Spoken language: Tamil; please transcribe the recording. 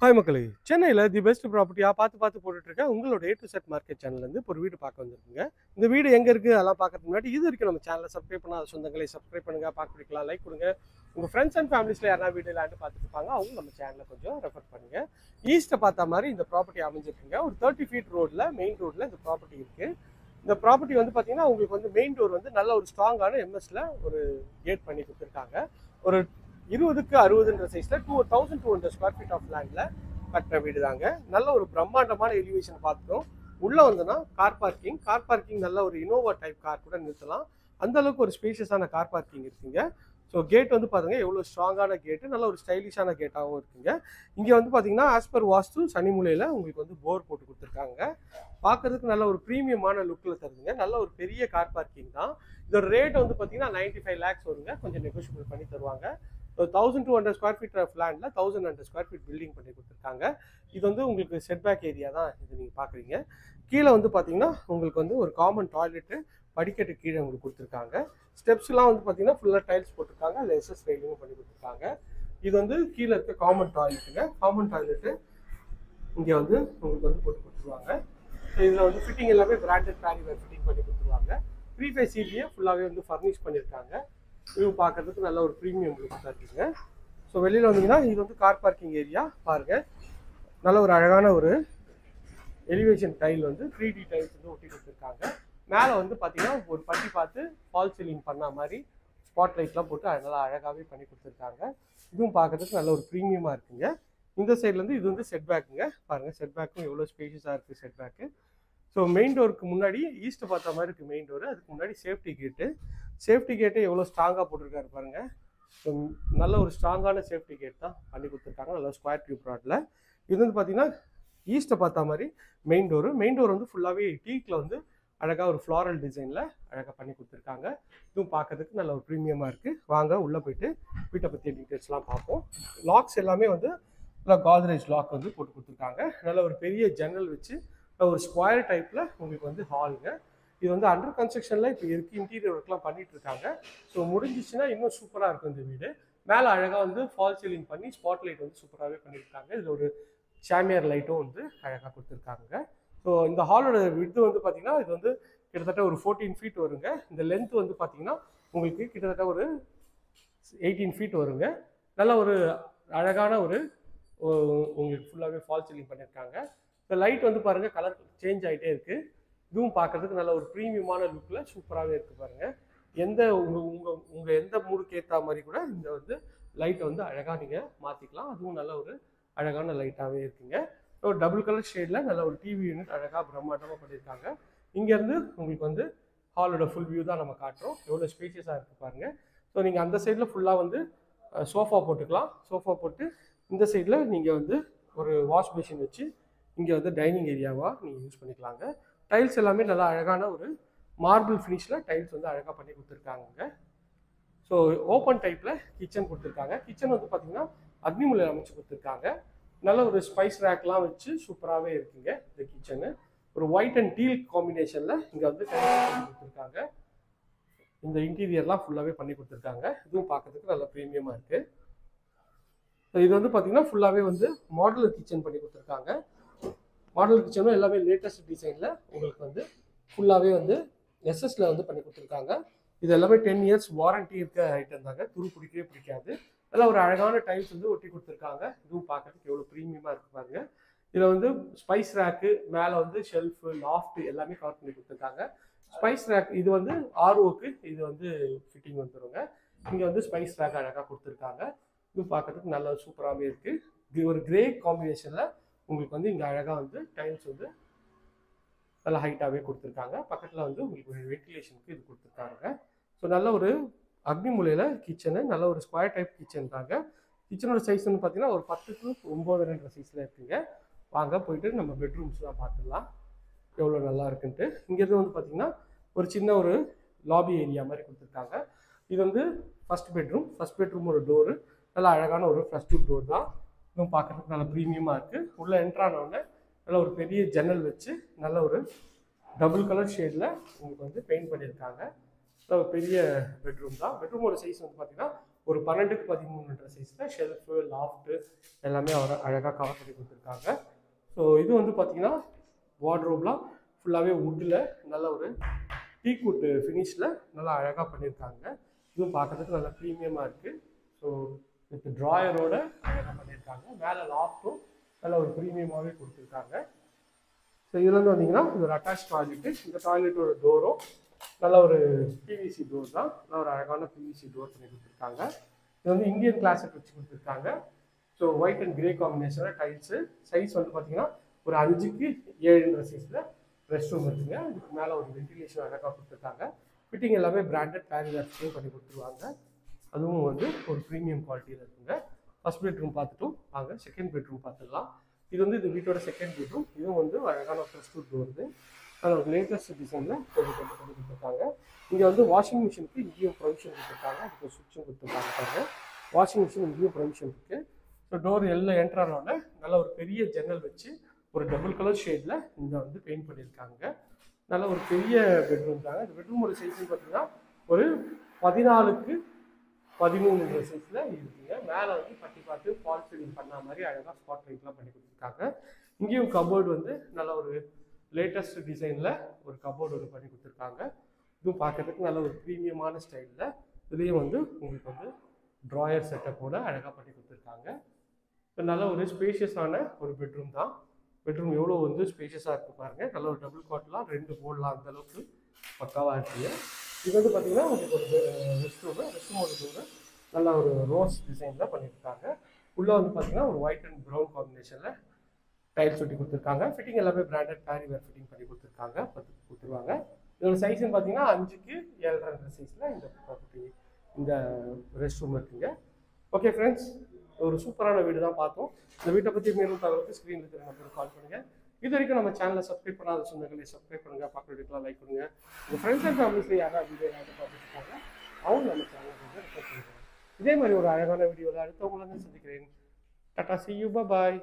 ஹாய் மக்களே, சென்னையில் தி பெஸ்ட் ப்ராப்பர்ட்டியாக பார்த்து போட்டுட்ருக்கேன். உங்களோட A to Z மார்க்கெட் சேனல்லேருந்து இப்போ ஒரு வீடு பார்க்க வந்துருக்குங்க. இந்த வீடு எங்கே இருக்குது அதெல்லாம் பார்க்கறதுக்கு முன்னாடி இது வரைக்கும் நம்ம சேனலை சப்ஸ்கிரைப் பண்ணாத சொந்தங்களை சப்ஸ்கிரைப் பண்ணுங்கள், பார்க்க பிடிக்கலாம், லைக் கொடுங்க. உங்கள் ஃப்ரெண்ட்ஸ் அண்ட் ஃபேமிலிஸில் யாரா வீடு இல்லாண்டு பார்த்துட்டு இருப்பாங்க, அவங்க நம்ம சேனலை கொஞ்சம் ரெஃபர் பண்ணுங்கள். ஈஸ்ட்டை பார்த்த மாதிரி இந்த ப்ராப்பர்ட்டி அமைஞ்சிருக்குங்க. ஒரு 30 ஃபீட் ரோடில், மெயின் ரோடில் இந்த ப்ராப்பர்ட்டி இருக்குது. இந்த ப்ராப்பர்ட்டி வந்து பார்த்தீங்கன்னா உங்களுக்கு வந்து மெயின் டோர் வந்து நல்ல ஒரு ஸ்ட்ராங்கான எம்எஸ்ல ஒரு கேட் பண்ணி கொடுத்துருக்காங்க. ஒரு 20க்கு 60ன்ற சைஸில் 2200 ஸ்கொயர் ஃபீட் ஆஃப் லேண்டில் கட்டின வீடு தாங்க. நல்ல ஒரு பிரம்மாண்டமான எலிவேஷன் பார்த்துட்டோம். உள்ளே வந்தோன்னா கார் பார்க்கிங் நல்ல ஒரு இனோவா டைப் கார் கூட நிறுத்தலாம். அந்த அளவுக்கு ஒரு ஸ்பேஷியஸான கார் பார்க்கிங் இருக்குங்க. ஸோ கேட் வந்து பாருங்க எவ்வளோ ஸ்ட்ராங்கான கேட்டு, நல்ல ஒரு ஸ்டைலிஷான கேட்டாகவும் இருக்குங்க. இங்கே வந்து பார்த்தீங்கன்னா ஆஸ் பர் வாஸ்து சனிமூலையில் உங்களுக்கு வந்து போர் போட்டு கொடுத்துருக்காங்க. பார்க்கறதுக்கு நல்ல ஒரு ப்ரீமியமான லுக்கில் தருதுங்க. நல்ல ஒரு பெரிய கார் பார்க்கிங் தான். இதோட ரேட் வந்து பார்த்தீங்கன்னா 95 lakhs வருங்க. கொஞ்சம் நெகோஷியபிள் பண்ணி தருவாங்க. 1200 ஸ்கொயர் ஃபீட் ஆஃப் லேண்டில் 1100 ஸ்கொயர் ஃபீட் பில்டிங் பண்ணி கொடுத்துருக்காங்க. இது வந்து உங்களுக்கு செட்பேக் ஏரியா தான் இது நீங்கள் பார்க்குறீங்க. கீழே வந்து பார்த்தீங்கன்னா உங்களுக்கு வந்து ஒரு காமன் டாய்லெட்டு, படிக்கட்டு கீழே உங்களுக்கு கொடுத்துருக்காங்க. ஸ்டெப்ஸ்லாம் வந்து பார்த்தீங்கன்னா ஃபுல்லாக டைல்ஸ் போட்டிருக்காங்க, அதில் எஸ்எஸ் ரெயிலிங்கும் பண்ணி கொடுத்துருக்காங்க. இது வந்து கீழே இருக்க காமன் டாய்லெட்டுங்க. காமன் டாய்லெட்டு இங்கே வந்து உங்களுக்கு வந்து போட்டு கொடுத்துருவாங்க. ஸோ இதில் வந்து ஃபிட்டிங் எல்லாமே பிராண்டட் பேரிவேர் ஃபிட்டிங் பண்ணி கொடுத்துருவாங்க. 3/5 சீட்லேயே ஃபுல்லாகவே வந்து ஃபர்னிஷ் பண்ணியிருக்காங்க. வியூ பார்க்கறதுக்கு நல்ல ஒரு ப்ரீமியம் லுக் தான் இருக்குங்க. ஸோ வெளியில் வந்தீங்கன்னா இது வந்து கார் பார்க்கிங் ஏரியா பாருங்கள். நல்ல ஒரு அழகான ஒரு எலிவேஷன் டைல் வந்து 3D டைல்ஸ் வந்து ஒட்டி கொடுத்துருக்காங்க. மேலே வந்து பார்த்தீங்கன்னா ஒரு பட்டி பார்த்து ஃபால் சீலிங் பண்ண மாதிரி ஸ்பாட் லைட்லாம் போட்டு நல்லா அழகாகவே பண்ணி கொடுத்துருக்காங்க. இதுவும் பார்க்கறதுக்கு நல்ல ஒரு ப்ரீமியமாக இருக்குங்க. இந்த சைட்லேருந்து இது வந்து செட்பேக்குங்க. பாருங்கள் செட்பேக்கும் எவ்வளோ ஸ்பேஷியஸாக இருக்குது செட்பேக்கு. ஸோ மெயின் டோருக்கு முன்னாடி ஈஸ்ட்டை பார்த்த மாதிரி இருக்குது மெயின் டோரு. அதுக்கு முன்னாடி சேஃப்டி கேட்டு எவ்வளோ ஸ்ட்ராங்காக போட்டிருக்காரு பாருங்கள். ஸோ நல்ல ஒரு ஸ்ட்ராங்கான சேஃப்டி கேட் தான் பண்ணி கொடுத்துருக்காங்க, நல்ல ஸ்கொயர் டியூப் ப்ராட்டில். இது வந்து பார்த்தீங்கன்னா ஈஸ்ட்டை பார்த்த மாதிரி மெயின் டோர் வந்து ஃபுல்லாகவே டீக்கில் வந்து அழகாக ஒரு ஃப்ளாரல் டிசைனில் அழகாக பண்ணி கொடுத்துருக்காங்க. இதுவும் பார்க்கறதுக்கு நல்ல ஒரு ப்ரீமியமாக இருக்குது. வாங்க உள்ளே போயிட்டு வீட்டை பற்றிய டீட்டெயில்ஸ்லாம் பார்ப்போம். லாக்ஸ் எல்லாமே வந்து நல்லா காத்ரேஜ் லாக் வந்து போட்டு கொடுத்துருக்காங்க. நல்ல ஒரு பெரிய ஜன்னல் வச்சு ஒரு ஸ்கொயர் டைப்பில் உங்களுக்கு வந்து ஹாலுங்க. இது வந்து அண்டர் கன்ஸ்ட்ரக்ஷனில் இப்போ இருக்குது, இன்டீரியர் ஒர்க்லாம் பண்ணிட்டு இருக்காங்க. ஸோ முடிஞ்சிச்சுன்னா இன்னும் சூப்பராக இருக்கும் இந்த வீடு. மேலே அழகாக வந்து ஃபால் சீலிங் பண்ணி ஸ்பாட் லைட் வந்து சூப்பராகவே பண்ணியிருக்காங்க. இதில் ஒரு சாமியார் லைட்டும் வந்து அழகாக கொடுத்துருக்காங்க. ஸோ இந்த ஹாலோட விட்த் வந்து பார்த்தீங்கன்னா இது வந்து கிட்டத்தட்ட ஒரு 14 ஃபீட் வருங்க. இந்த லென்த் வந்து பார்த்தீங்கன்னா உங்களுக்கு கிட்டத்தட்ட ஒரு 18 ஃபீட் வருங்க. நல்ல ஒரு அழகான ஒரு உங்களுக்கு ஃபுல்லாகவே ஃபால் சீலிங் பண்ணியிருக்காங்க. இந்த லைட் வந்து பாருங்கள் கலர் சேஞ்ச் ஆகிட்டே இருக்குது. இதுவும் பார்க்கறதுக்கு நல்ல ஒரு ப்ரீமியமான லுக்கில் சூப்பராகவே இருக்குது பாருங்கள். எந்த உங்கள் எந்த மூடுக்கு ஏற்ற மாதிரி கூட இந்த வந்து லைட்டை வந்து அழகாக நீங்கள் மாற்றிக்கலாம். அதுவும் நல்ல ஒரு அழகான லைட்டாகவே இருக்குங்க. ஒரு டபுள் கலர் ஷேடில் நல்ல ஒரு டிவி யூனிட் அழகாக பிரம்மாண்டமாக பண்ணியிருக்காங்க. இங்கேருந்து உங்களுக்கு வந்து ஹாலோட ஃபுல் வியூ தான் நம்ம காட்டுறோம். எவ்வளோ ஸ்பேஷியஸாக இருக்குது பாருங்கள். ஸோ நீங்கள் அந்த சைடில் ஃபுல்லாக வந்து சோஃபா போட்டுக்கலாம். சோஃபா போட்டு இந்த சைடில் நீங்கள் வந்து ஒரு வாஷ் பேஷின் வச்சு இங்கே வந்து டைனிங் ஏரியாவாக நீங்கள் யூஸ் பண்ணிக்கலாங்க. டைல்ஸ் எல்லாமே நல்லா அழகான ஒரு மார்பிள் ஃபினிஷில் டைல்ஸ் வந்து அழகாக பண்ணி கொடுத்துருக்காங்க. ஸோ ஓப்பன் டைப்பில் கிச்சன் கொடுத்துருக்காங்க. கிச்சன் வந்து பார்த்தீங்கன்னா அக்னிமுலை அமைச்சு கொடுத்துருக்காங்க. நல்ல ஒரு ஸ்பைஸ் ரேக்லாம் வச்சு சூப்பராகவே இருக்குங்க இந்த கிச்சனு. ஒரு ஒயிட் அண்ட் டீல் காம்பினேஷனில் இங்கே வந்து டைல்ஸ் பண்ணி கொடுத்துருக்காங்க. இந்த இன்டீரியர்லாம் ஃபுல்லாகவே பண்ணி கொடுத்துருக்காங்க. இதுவும் பார்க்கறதுக்கு நல்ல ப்ரீமியமாக இருக்குது. இது வந்து பார்த்தீங்கன்னா ஃபுல்லாகவே வந்து மாடுலர் கிச்சன் பண்ணி கொடுத்துருக்காங்க. மாடல் கிச்சனும் எல்லாமே லேட்டஸ்ட் டிசைனில் உங்களுக்கு வந்து ஃபுல்லாகவே வந்து எஸ்எஸ்ல வந்து பண்ணி கொடுத்துருக்காங்க. இது எல்லாமே 10 years வாரண்டி இருக்க ஐட்டம் தாங்க. துரு பிடிக்கவே பிடிக்காது. அதெல்லாம் ஒரு அழகான டைல்ஸ் வந்து ஒட்டி கொடுத்துருக்காங்க. இதுவும் பார்க்கறதுக்கு எவ்வளோ ப்ரீமியமாக இருக்குது பாருங்க. இதில் வந்து ஸ்பைஸ் ரேக்கு, மேலே வந்து ஷெல்ஃபு, லாஃப்ட் எல்லாமே கவர் பண்ணி கொடுத்துருக்காங்க. ஸ்பைஸ் ரேக் இது வந்து ஆர்ஓக்கு இது வந்து ஃபிட்டிங் வந்துடுங்க. இங்கே வந்து ஸ்பைஸ் ரேக் அழகாக கொடுத்துருக்காங்க. இது பார்க்கறதுக்கு நல்லா சூப்பராகவே இருக்குது. இது ஒரு கிரே காம்பினேஷனில் உங்களுக்கு வந்து இங்கே அழகாக வந்து டைல்ஸ் வந்து நல்லா ஹைட்டாகவே கொடுத்துருக்காங்க. பக்கத்தில் வந்து உங்களுக்கு ஒரு வென்டிலேஷனுக்கு இது கொடுத்துருக்காங்க. ஸோ நல்ல ஒரு அக்னிமுலையில் கிச்சனு, நல்ல ஒரு ஸ்கொயர் டைப் கிச்சன் தாங்க. கிச்சனோட சைஸ் வந்து பார்த்தீங்கன்னா ஒரு 10க்கு 9 சைஸில் இருக்குங்க. வாங்க போயிட்டு நம்ம பெட்ரூம்ஸ்லாம் பார்த்துடலாம் எவ்வளோ நல்லா இருக்குன்ட்டு. இங்கேருந்து வந்து பார்த்தீங்கன்னா ஒரு சின்ன ஒரு லாபி ஏரியா மாதிரி கொடுத்துருக்காங்க. இது வந்து ஃபர்ஸ்ட் பெட்ரூம் ஒரு டோரு, நல்லா அழகான ஒரு ஃபர்ஸ்ட் டோர் தான். இதுவும் பார்க்கறதுக்கு நல்ல ப்ரீமியமாக இருக்குது. உள்ளே என்ட்ரானோடனே நல்ல ஒரு பெரிய ஜன்னல் வச்சு நல்ல ஒரு டபுள் கலர் ஷேடில் உங்களுக்கு வந்து பெயிண்ட் பண்ணியிருக்காங்க. பெரிய பெட்ரூம் தான். பெட்ரூமோட சைஸ் வந்து பார்த்தீங்கன்னா ஒரு 12க்கு 13ன்ற சைஸில் ஷெல்ஃபு லாஃப்ட்டு எல்லாமே அழகாக கவர் பண்ணி கொடுத்துருக்காங்க. ஸோ இது வந்து பார்த்தீங்கன்னா வார்ட்ரோப்லாம் ஃபுல்லாகவே வுட்டில் நல்ல ஒரு டீக்வுட் ஃபினிஷில் நல்லா அழகாக பண்ணியிருக்காங்க. இதுவும் பார்க்குறதுக்கு நல்லா ப்ரீமியமாக இருக்குது. ஸோ வித் ட்ராயரோட அழகாக பண்ணியிருக்காங்க. மேலே லாஃப்ட்டும் நல்ல ஒரு ப்ரீமியமாகவே கொடுத்துருக்காங்க. ஸோ இதுலேருந்து வந்தீங்கன்னா இது ஒரு அட்டாச் டாய்லெட்டு. இந்த டாய்லெட்டோட டோரும் நல்ல ஒரு பிவிசி டோர் தான். நல்ல ஒரு அழகான பிவிசி டோர் பண்ணி கொடுத்துருக்காங்க. இது வந்து இந்தியன் கிளாஸுக்கு வச்சு கொடுத்துருக்காங்க. ஸோ ஒயிட் அண்ட் கிரே காம்பினேஷனில் டைல்ஸு. சைஸ் வந்து பார்த்தீங்கன்னா ஒரு 5க்கு 7ன்ற சைஸில் ரெஸ்ட் ரூம் இருக்குங்க. இதுக்கு மேலே ஒரு வென்டிலேஷன் அழகாக கொடுத்துருக்காங்க. ஃபிட்டிங் எல்லாமே பிராண்டட் பேரிவேர் பண்ணி கொடுத்துருவாங்க. அதுவும் வந்து ஒரு ப்ரீமியம் குவாலிட்டியில் இருக்குங்க. ஃபர்ஸ்ட் பெட்ரூம் பார்த்துட்டும் வாங்க செகண்ட் பெட்ரூம் பார்த்துடலாம். இது வந்து இந்த வீட்டோட செகண்ட் பெட்ரூம். இதுவும் வந்து அழகான ஃப்ரெஷ் ஃபுட் வருது. அதோட லேட்டஸ்ட் டிசைனில் பண்ணி கொடுத்துருக்காங்க. இங்கே வந்து வாஷிங் மிஷினுக்கு இங்கேயும் ப்ரொவிஷன் கொடுத்துருக்காங்க. அதுக்கு சுவிட்சும் கொடுத்துருக்காங்க பாருங்க. வாஷிங் மிஷின் இங்கேயும் ப்ரொவிஷன் இருக்குது. ஸோ டோர் எல்லாம் என்ட்ரானோட நல்ல ஒரு பெரிய ஜன்னல் வச்சு ஒரு டபுள் கலர் ஷேடில் இங்கே வந்து பெயிண்ட் பண்ணியிருக்காங்க. நல்ல ஒரு பெரிய பெட்ரூம் தாங்க. இந்த பெட்ரூமோட சைஸ்ன்னு பார்த்தீங்கன்னா ஒரு 14க்கு 13ன்ற சைஸில் இருக்குங்க. மேலே வந்து பட்டி பார்த்து ஃபால் சீலிங் பண்ண மாதிரி அழகாக ஸ்பாட் லைட்லாம் பண்ணி கொடுத்துருக்காங்க. இங்கேயும் கபோர்டு வந்து நல்ல ஒரு லேட்டஸ்ட் டிசைனில் ஒரு கபோர்டு ஒன்று பண்ணி கொடுத்துருக்காங்க. இதுவும் பார்க்கறதுக்கு நல்ல ஒரு ப்ரீமியமான ஸ்டைலில் இதுலேயும் வந்து உங்களுக்கு வந்து ட்ராயர் செட்டப்போட அழகாக பண்ணி கொடுத்துருக்காங்க. இப்போ நல்ல ஒரு ஸ்பேஷியஸான ஒரு பெட்ரூம் தான். பெட்ரூம் எவ்வளோ வந்து ஸ்பேஷியஸாக இருக்குது பாருங்கள். நல்ல ஒரு டபுள் காட்லாம் 2 போடலாம் அந்தளவுக்கு பக்காவாக இருக்குங்க. இது வந்து பார்த்தீங்கன்னா உங்களுக்கு ஒரு ரெஸ்ட் ரூமோட டோரு நல்ல ஒரு ரோஸ் டிசைனில் பண்ணியிருக்காங்க. உள்ளே வந்து பார்த்தீங்கன்னா ஒரு ஒயிட் அண்ட் ப்ரௌன் காம்பினேஷனில் டைல்ஸ் ஒட்டி கொடுத்துருக்காங்க. ஃபிட்டிங் எல்லாமே பிராண்டட் பேரிவேர் ஃபிட்டிங் பண்ணி கொடுத்துருவாங்க. இதோட சைஸ்ன்னு பார்த்தீங்கன்னா 5க்கு 7.5 சைஸில் இந்த ப்ராப்பர்ட்டி இந்த ரெஸ்ட் ரூம் இருக்குங்க. ஓகே ஃப்ரெண்ட்ஸ், ஒரு சூப்பரான வீடு தான் பார்த்தோம். இந்த வீட்டை பற்றி மேலும் தகவலுக்கு ஸ்க்ரீனில் இருக்கிற நம்பருக்கு கால் பண்ணுங்கள். இது வரைக்கும் நம்ம சேனலை சப்ஸ்கிரைப் பண்ணாத சொந்தங்களை சப்ஸ்கிரைப் பண்ணுங்கள். பார்க்குற வீட்டுக்கெலாம் லைக் பண்ணுங்கள். உங்கள் ஃப்ரெண்ட்ஸ் அண்ட் ஃபேமிலிஸில் யாராவது வீடியோ பார்த்துருக்காங்க அவங்க நம்ம சேனலை வந்து ரெஃபர் பண்ணுறாங்க. இதே மாதிரி ஒரு அழகான வீடியோவில் அடுத்தவங்களை சந்திக்கிறேன். Tata, see you, bye bye.